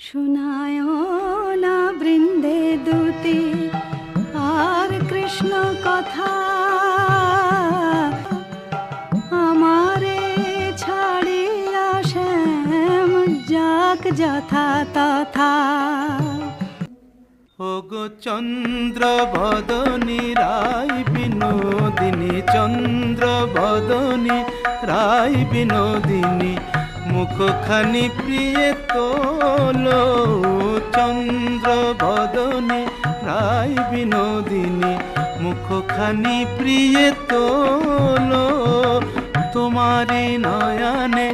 শোনায় না বৃন্দে দুতি আর কৃষ্ণ কথা, আমারে ছাড়িয়া শ্যাম যাক যথা তথা। ওগো চন্দ্র বদনী রায় বিনোদিনী, চন্দ্র বদনী রায় বিনোদিনী, মুখখানি প্রিয়ে তোলো। চন্দ্র বদনী রায় বিনোদিনী, মুখখানি প্রিয়ে তোলো। তোমারি নয়নে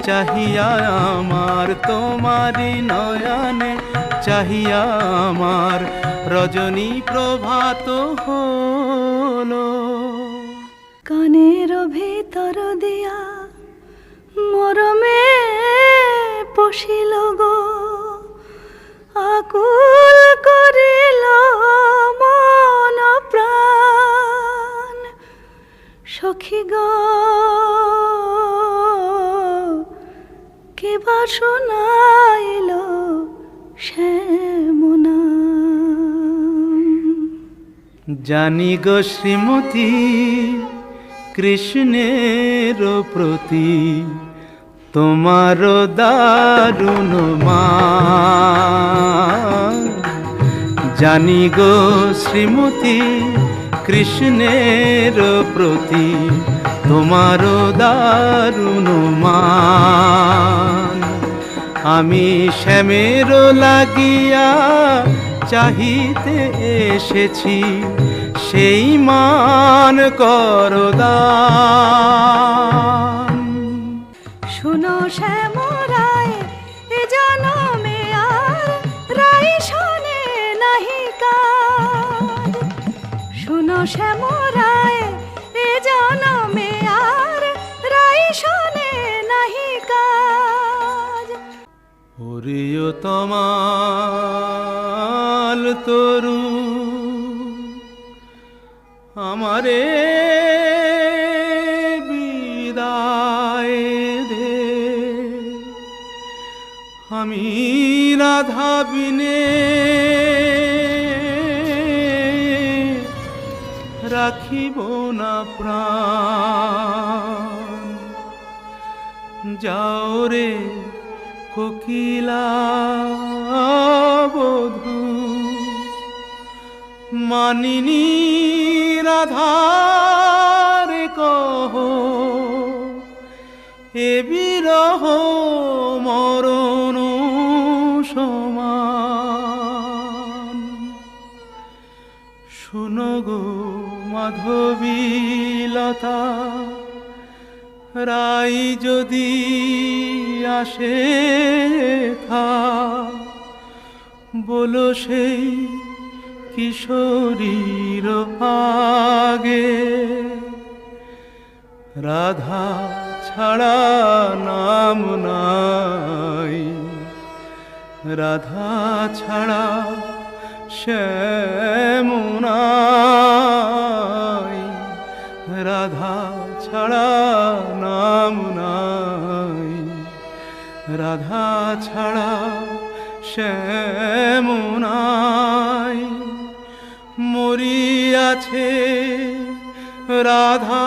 চাহিয়া আমার, তোমারি নয়নে চাহিয়া আমার রজনী প্রভাত হলো। কানের ভিতর দিয়া মরমে পশিল গো, আকুল করিল মন প্রাণ। সখী গো কেবা শোনাইল শ্যামনাম। জানি গো শ্রীমতী কৃষ্ণের প্রতি তোমার দারুণ মান। জানি গো শ্রীমতী কৃষ্ণের প্রতি তোমার দারুণ মান। আমি শ্যামের লাগিয়া চাহিতে এসেছি, সেই মান করদান। শোনো শ্যামরায় এ জনমে আর রাই শোনে নাহি কাজ। শোনো শ্যামরায় এ জনমে আর রাই শোনে নাহি কাজ। ওরিও তমাল তরু আমারে বিদায় দে, আমি রাধা বিনে রাখিব না প্রাণ। যাও রে কোকিলা বধূ, মানিনী রাধার কহ, এ বিরহ মরণ সমান। শুনো গো মাধবীলতা, রাই যদি আসে থা, বলো সেই কিশোরীর আগে, রাধা ছাড়া নাম নাই, রাধা ছাড়া শ্যাম নাই, রাধা ছাড়া নাম নাই, রাধা ছাড়া শ্যাম নাই। মরিয়াছে রাধা